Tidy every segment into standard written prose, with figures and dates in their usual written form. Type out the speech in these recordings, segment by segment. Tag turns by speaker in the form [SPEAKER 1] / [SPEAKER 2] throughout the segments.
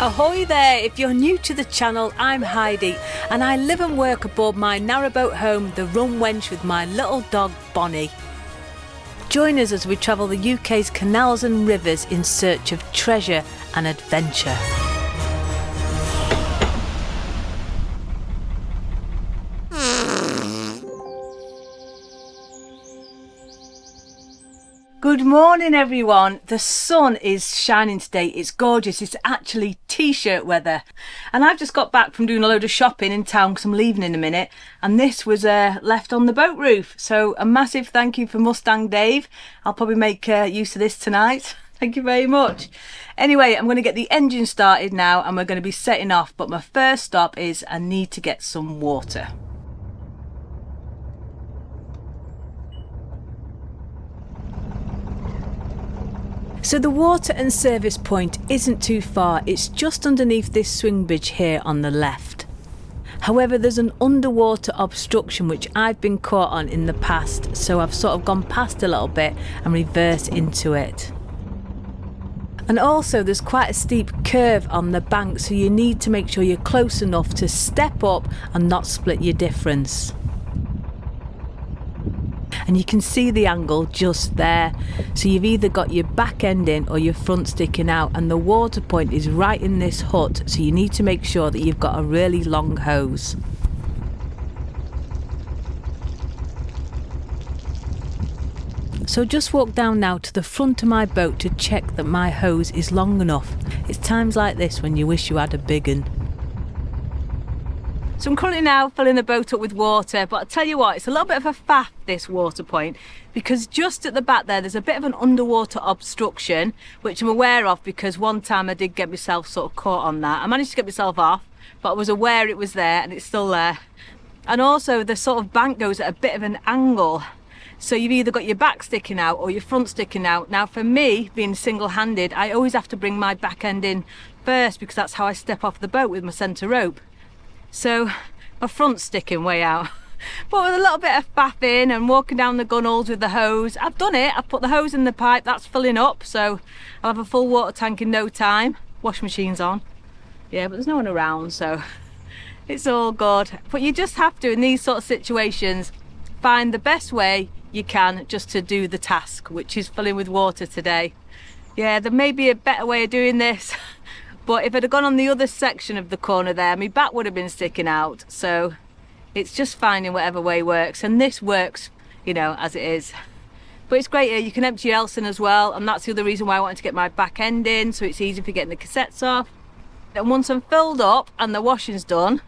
[SPEAKER 1] Ahoy there! If you're new to the channel, I'm Heidi and I live and work aboard my narrowboat home, the Rum Wench, with my little dog Bonny. Join us as we travel the UK's canals and rivers in search of treasure and adventure. Good morning everyone. The sun is shining today. It's gorgeous. It's actually t-shirt weather. And I've just got back from doing a load of shopping in town because I'm leaving in a minute. And this was left on the boat roof. So a massive thank you for Mustang Dave. I'll probably make use of this tonight. Thank you very much. Anyway, I'm going to get the engine started now and we're going to be setting off. But my first stop is I need to get some water. So the water and service point isn't too far, it's just underneath this swing bridge here on the left. However, there's an underwater obstruction which I've been caught on in the past, so I've sort of gone past a little bit and reversed into it. And also there's quite a steep curve on the bank, so you need to make sure you're close enough to step up and not split your difference. And you can see the angle just there, so you've either got your back end in or your front sticking out, and the water point is right in this hut, so you need to make sure that you've got a really long hose. So just walk down now to the front of my boat to check that my hose is long enough. It's times like this when you wish you had a big one. So I'm currently now filling the boat up with water, but I'll tell you what, it's a little bit of a faff, this water point, because just at the back there's a bit of an underwater obstruction, which I'm aware of because one time I did get myself sort of caught on that. I managed to get myself off, but I was aware it was there and it's still there. And also the sort of bank goes at a bit of an angle. So you've either got your back sticking out or your front sticking out. Now for me, being single-handed, I always have to bring my back end in first because that's how I step off the boat with my centre rope. So my front's sticking way out. But with a little bit of faffing and walking down the gunnels with the hose, I've done it. I've put the hose in the pipe, that's filling up, so I'll have a full water tank in no time. Wash machine's on. Yeah, but there's no one around, so it's all good. But you just have to, in these sort of situations, find the best way you can just to do the task, which is filling with water today. Yeah, there may be a better way of doing this. But if I'd have gone on the other section of the corner there, my back would have been sticking out. So it's just finding whatever way works. And this works, you know, as it is. But it's great here. You can empty your else in as well. And that's the other reason why I wanted to get my back end in, so it's easy for getting the cassettes off. And once I'm filled up and the washing's done,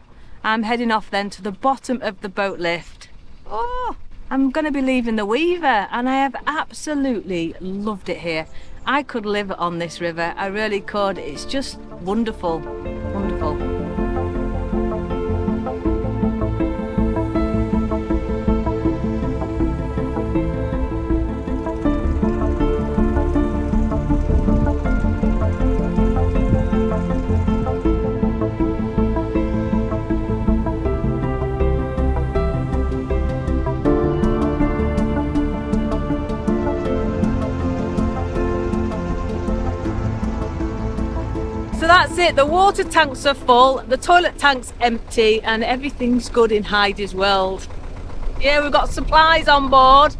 [SPEAKER 1] I'm heading off then to the bottom of the boat lift. Oh, I'm going to be leaving the Weaver. And I have absolutely loved it here. I could live on this river, I really could. It's just wonderful, wonderful. So that's it, the water tanks are full, the toilet tank's empty, and everything's good in Heidi's world. Yeah, we've got supplies on board,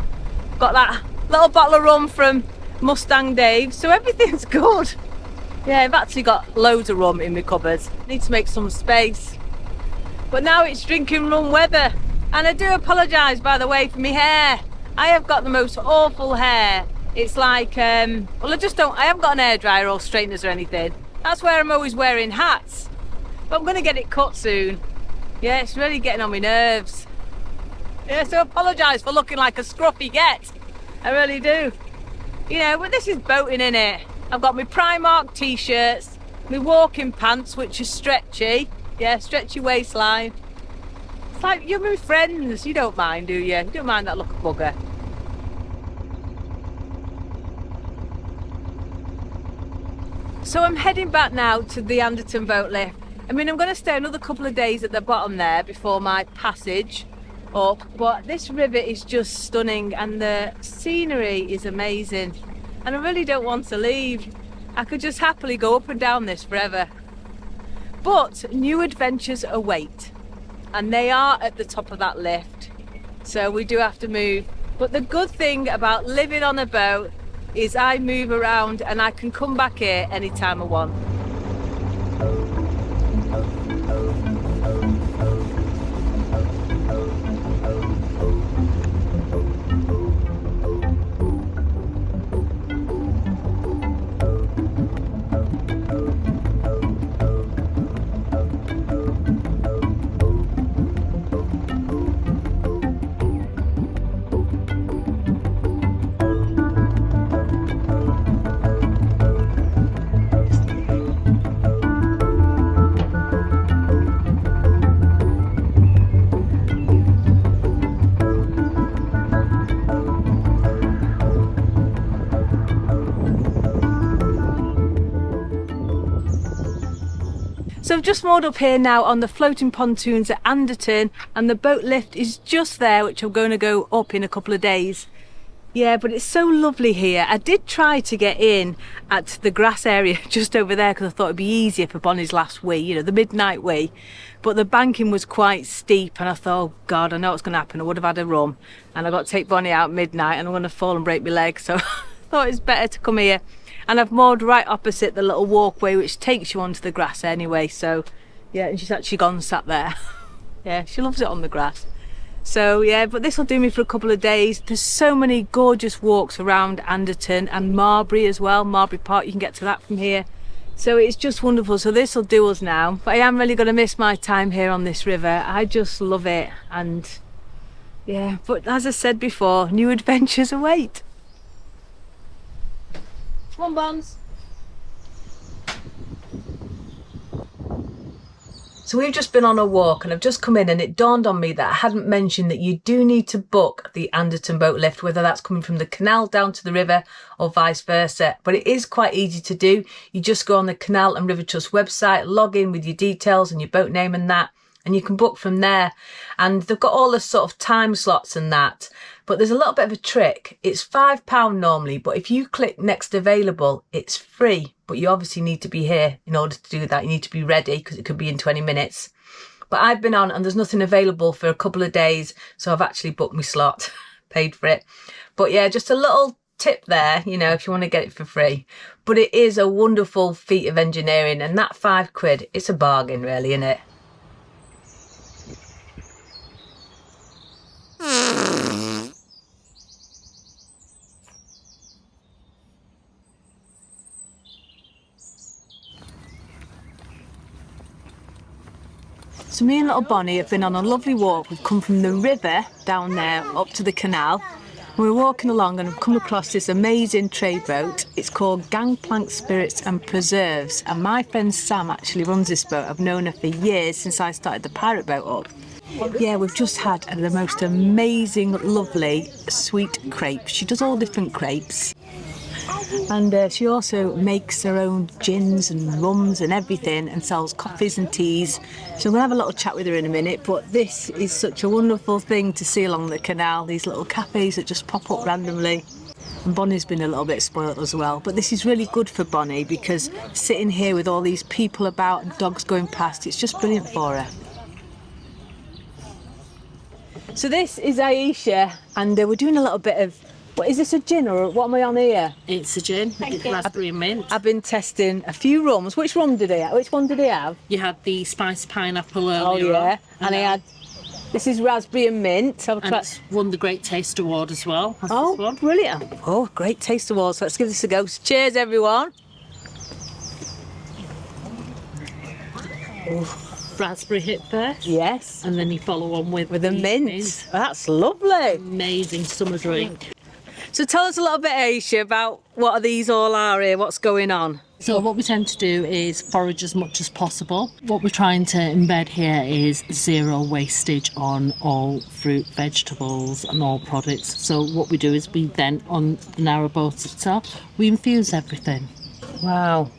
[SPEAKER 1] got that little bottle of rum from Mustang Dave, so everything's good. Yeah, I've actually got loads of rum in my cupboard. Need to make some space. But now it's drinking rum weather, and I do apologise, by the way, for my hair. I have got the most awful hair. It's like, well, I haven't got an hairdryer or straighteners or anything. That's where I'm always wearing hats. But I'm going to get it cut soon. Yeah, it's really getting on my nerves. Yeah, so apologise for looking like a scruffy get. I really do. You know, but this is boating, innit? I've got my Primark t-shirts, my walking pants, which are stretchy. Yeah, stretchy waistline. It's like, you're my friends. You don't mind, do you? You don't mind that look of bugger. So I'm heading back now to the Anderton Boat Lift. I mean, I'm going to stay another couple of days at the bottom there before my passage up, but this river is just stunning and the scenery is amazing, and I really don't want to leave. I could just happily go up and down this forever. But new adventures await, and they are at the top of that lift, so we do have to move. But the good thing about living on a boat is I move around and I can come back here anytime I want. So I've just moored up here now on the floating pontoons at Anderton, and the boat lift is just there, which I'm going to go up in a couple of days. Yeah, but it's so lovely here. I did try to get in at the grass area just over there because I thought it'd be easier for Bonny's last wee, you know, the midnight wee. But the banking was quite steep and I thought, oh God, I know what's going to happen. I would have had a rum and I got to take Bonny out midnight and I'm going to fall and break my leg. So I thought it's better to come here. And I've moored right opposite the little walkway which takes you onto the grass anyway. So yeah, and she's actually gone sat there. Yeah, she loves it on the grass. So yeah, but this will do me for a couple of days. There's so many gorgeous walks around Anderton and Marbury as well. Marbury Park, you can get to that from here. So it's just wonderful. So this will do us now. But I am really going to miss my time here on this river. I just love it. And yeah, but as I said before, new adventures await. Come on, Bonds. So we've just been on a walk and I've just come in and it dawned on me that I hadn't mentioned that you do need to book the Anderton Boat Lift, whether that's coming from the canal down to the river or vice versa. But it is quite easy to do. You just go on the Canal and River Trust website, log in with your details and your boat name and that, and you can book from there. And they've got all the sort of time slots and that. But there's a little bit of a trick. It's £5 normally, but if you click next available, it's free. But you obviously need to be here in order to do that. You need to be ready because it could be in 20 minutes. But I've been on and there's nothing available for a couple of days. So I've actually booked my slot, paid for it. But yeah, just a little tip there, you know, if you want to get it for free. But it is a wonderful feat of engineering, and that £5, it's a bargain really, isn't it? So me and little Bonny have been on a lovely walk. We've come from the river down there up to the canal. We're walking along and we've come across this amazing trade boat. It's called Gangplank Spirits and Preserves. And my friend Sam actually runs this boat. I've known her for years, since I started the pirate boat up. Yeah, we've just had the most amazing, lovely, sweet crepes. She does all different crepes. And she also makes her own gins and rums and everything, and sells coffees and teas. So I'm going to have a little chat with her in a minute. But this is such a wonderful thing to see along the canal, these little cafes that just pop up randomly. And Bonny's been a little bit spoilt as well. But this is really good for Bonny, because sitting here with all these people about and dogs going past, it's just brilliant for her. So this is Aisha, and we're doing a little bit of... What, is this a gin or what am I on here?
[SPEAKER 2] It's a gin. It's raspberry and mint.
[SPEAKER 1] I've been testing a few rums. Which rum did he have? Which one did he have?
[SPEAKER 2] You had the spiced pineapple earlier.
[SPEAKER 1] Oh yeah,
[SPEAKER 2] on,
[SPEAKER 1] and he had... This is raspberry and mint.
[SPEAKER 2] And it's won the Great Taste Award as well.
[SPEAKER 1] Oh,
[SPEAKER 2] this one.
[SPEAKER 1] Brilliant. Oh, Great Taste Awards. Let's give this a go. Cheers, everyone.
[SPEAKER 2] Oh. Raspberry hit first.
[SPEAKER 1] Yes.
[SPEAKER 2] And then you follow on with
[SPEAKER 1] a mint. That's lovely.
[SPEAKER 2] Amazing summer drink.
[SPEAKER 1] So tell us a little bit, Aisha, about what these all are here, what's going on.
[SPEAKER 2] So what we tend to do is forage as much as possible. What we're trying to embed here is zero wastage on all fruit, vegetables and all products. So what we do is we then, on the Narrowboat itself, we infuse everything.
[SPEAKER 1] Wow.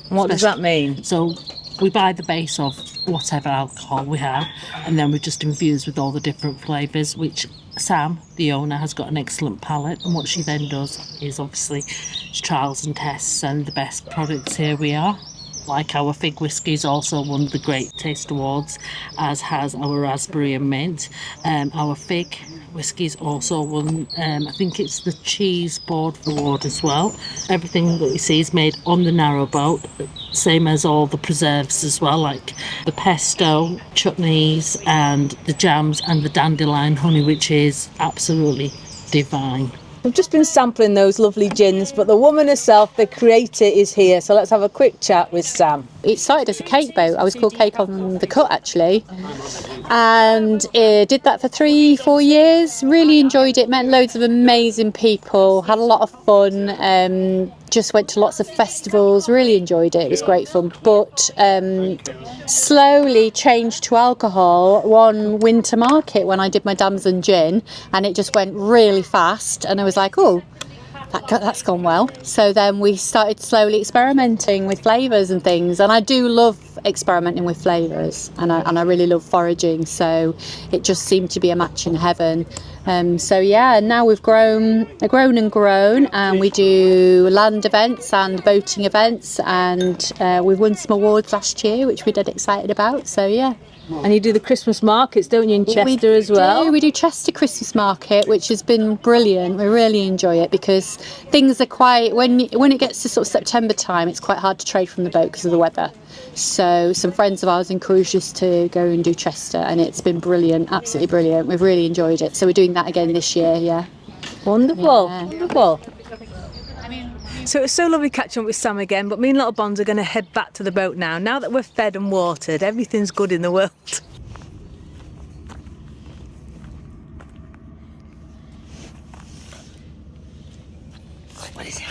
[SPEAKER 1] And what does that mean?
[SPEAKER 2] So we buy the base of whatever alcohol we have, and then we just infuse with all the different flavours, which Sam, the owner, has got an excellent palate. And what she then does is obviously trials and tests, and the best products here we are. Like our fig whisky has also won the Great Taste Awards, as has our raspberry and mint. Our fig whisky's also won, I think it's the Cheese Board Award as well. Everything that you see is made on the Narrowboat, same as all the preserves as well, like the pesto, chutneys and the jams and the dandelion honey, which is absolutely divine.
[SPEAKER 1] We've just been sampling those lovely gins, but the woman herself, the creator, is here. So let's have a quick chat with Sam.
[SPEAKER 3] It started as a cake boat. I was called Cake on the Cut, actually, and did that for 3-4 years. Really enjoyed it. Met loads of amazing people. Had a lot of fun. Just went to lots of festivals. Really enjoyed it. It was great fun. But slowly changed to alcohol one winter market when I did my damson gin, and it just went really fast. And I was like, oh, that's gone well. So then we started slowly experimenting with flavours and things, and I do love experimenting with flavours, and I really love foraging, so it just seemed to be a match in heaven. So yeah, now we've grown, and we do land events and boating events, and we've won some awards last year, which we're dead excited about. So yeah.
[SPEAKER 1] And you do the Christmas markets, don't you, in Chester as well?
[SPEAKER 3] We do Chester Christmas Market, which has been brilliant. We really enjoy it because things are quite, when it gets to sort of September time, it's quite hard to trade from the boat because of the weather. So some friends of ours encouraged us to go and do Chester, and it's been brilliant, absolutely brilliant. We've really enjoyed it. So we're doing that again this year, yeah.
[SPEAKER 1] Wonderful,
[SPEAKER 3] Yeah.
[SPEAKER 1] wonderful. So it's so lovely catching up with Sam again, but me and little Bonds are going to head back to the boat now. Now that we're fed and watered, everything's good in the world. What is it?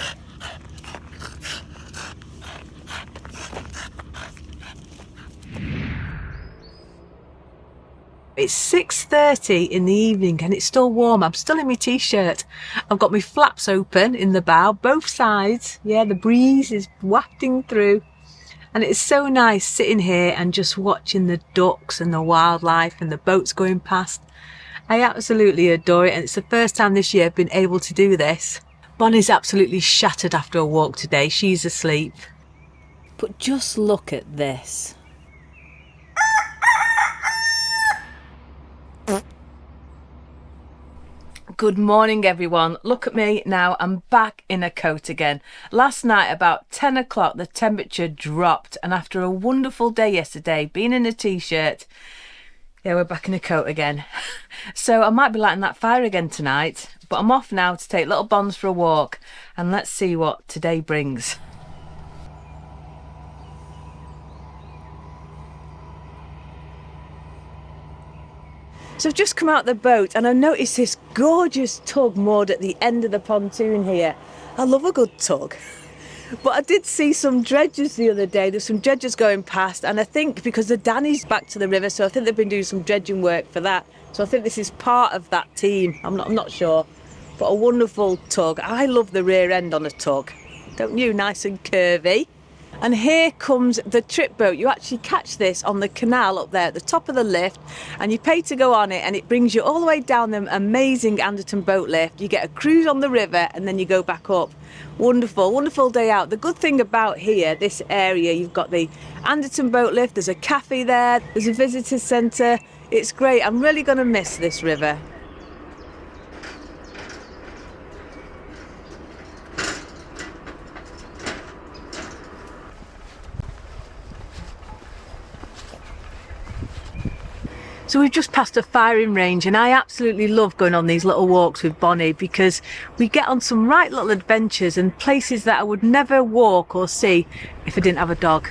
[SPEAKER 1] It's 6:30 in the evening and it's still warm. I'm still in my t-shirt. I've got my flaps open in the bow, both sides. Yeah, the breeze is wafting through. And it's so nice sitting here and just watching the ducks and the wildlife and the boats going past. I absolutely adore it, and it's the first time this year I've been able to do this. Bonnie's absolutely shattered after a walk today. She's asleep. But just look at this. Good morning everyone. Look at me now, I'm back in a coat again. Last night about 10 o'clock the temperature dropped, and after a wonderful day yesterday being in a t-shirt, yeah, we're back in a coat again. So I might be lighting that fire again tonight, but I'm off now to take little Bonds for a walk, and let's see what today brings. So I've just come out the boat and I've noticed this gorgeous tug moored at the end of the pontoon here. I love a good tug. But I did see some dredgers the other day. There's some dredgers going past, and I think because the Danny's back to the river, so I think they've been doing some dredging work for that. So I think this is part of that team. I'm not sure. But a wonderful tug. I love the rear end on a tug. Don't you? Nice and curvy. And here comes the trip boat. You actually catch this on the canal up there at the top of the lift, and you pay to go on it, and it brings you all the way down the amazing Anderton Boat Lift. You get a cruise on the river and then you go back up. Wonderful, wonderful day out. The good thing about here, this area, you've got the Anderton Boat Lift, there's a cafe there, there's a visitor centre. It's great. I'm really going to miss this river. So we've just passed a firing range, and I absolutely love going on these little walks with Bonnie because we get on some right little adventures and places that I would never walk or see if I didn't have a dog.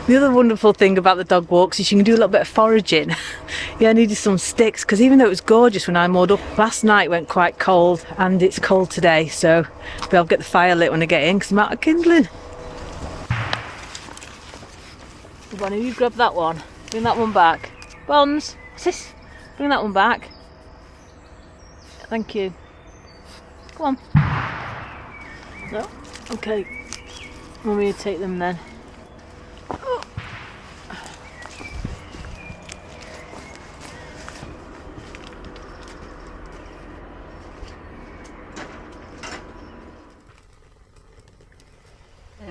[SPEAKER 1] The other wonderful thing about the dog walks is you can do a little bit of foraging. Yeah, I needed some sticks because even though it was gorgeous when I moored up, last night went quite cold, and it's cold today, so I'll get the fire lit when I get in because I'm out of kindling. Bonnie, you grab that one. Bring that one back. Bonds, sis, bring that one back. Thank you. Come on. No? Okay. Want me to take them then?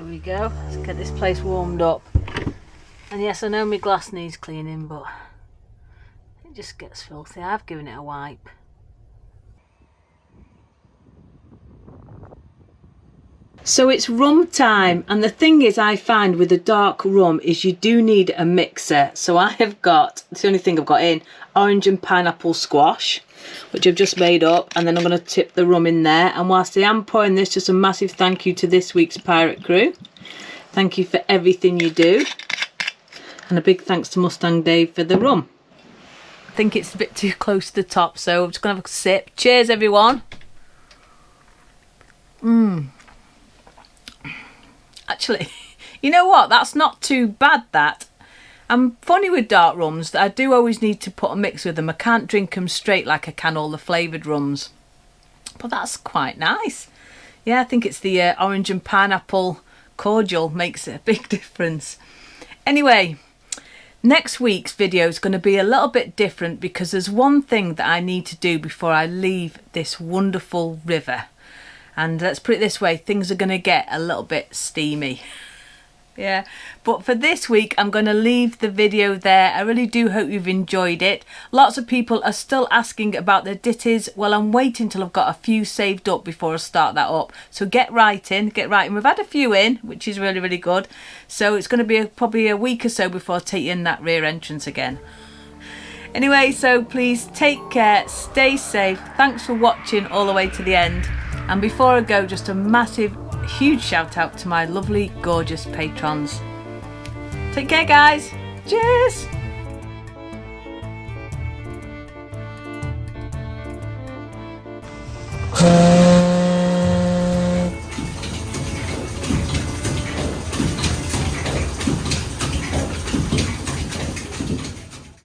[SPEAKER 1] we go. Let's get this place warmed up. And yes, I know my glass needs cleaning, but it just gets filthy. I've given it a wipe. So it's rum time, and the thing is I find with a dark rum is you do need a mixer. So I have got, it's the only thing I've got in, orange and pineapple squash, which I've just made up, and then I'm going to tip the rum in there. And whilst I am pouring this, just a massive thank you to this week's pirate crew. Thank you for everything you do, and a big thanks to Mustang Dave for the rum. I think it's a bit too close to the top, so I'm just going to have a sip. Cheers everyone. Actually, you know what? That's not too bad, that. I'm funny with dark rums. I do always need to put a mix with them. I can't drink them straight like I can all the flavoured rums. But that's quite nice. Yeah, I think it's the orange and pineapple cordial makes a big difference. Anyway, next week's video is going to be a little bit different because there's one thing that I need to do before I leave this wonderful river. And let's put it this way, things are going to get a little bit steamy. Yeah, but for this week, I'm going to leave the video there. I really do hope you've enjoyed it. Lots of people are still asking about the ditties. Well, I'm waiting till I've got a few saved up before I start that up. So get writing. We've had a few in, which is really, really good. So it's going to be probably a week or so before I take you in that rear entrance again. Anyway, so please take care, stay safe. Thanks for watching all the way to the end. And before I go, just a massive, huge shout out to my lovely, gorgeous patrons. Take care, guys. Cheers.